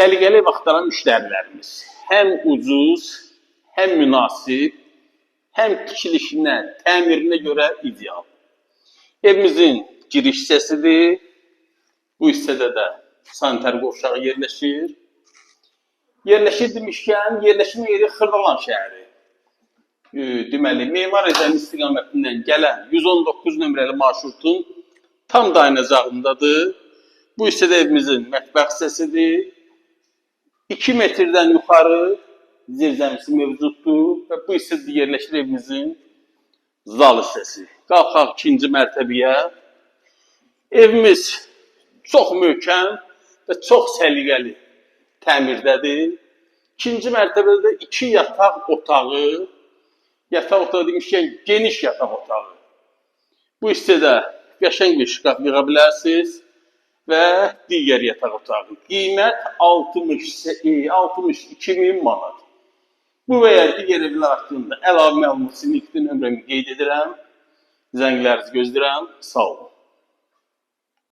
səliqəli vaxtlanan müştərilərimiz. Həm ucuz, həm münasib, həm tikilişinə, təmirinə görə ideal. Evimizin giriş hissəsidir. Bu hissədə də sanitar qovşağı yerləşir. Yerləşir demişkən, yerləşmə yeri Xırdalan şəhəri. Deməli, Memar Edəmi istiqamətindən gələn 119 nömrəli marşrutun tam dayanacağındadır. Bu hissədə evimizin mətbəx hissəsidir. 2 metrdən yuxarı zirzəmisi mövcuddur və bu hissədə yerləşir evimizin zal hissəsi. Qalxaq 2-ci mərtəbəyə. Evimiz çox möhkəm və çox səliqəli təmirdədir. 2-ci mərtəbədə 2 yataq otağı, yataq otağı demişkən geniş yataq otağı. Bu hissədə qəşəng bir şkaf yığa bilərsiniz və digər yataq otağı. Qiymət 62.000 manat. Bu və ya digər evlər haqqında əlavə məlumat üçün nömrəmi qeyd edirəm. Zənglərinizi gözləyirəm. Sağ olun.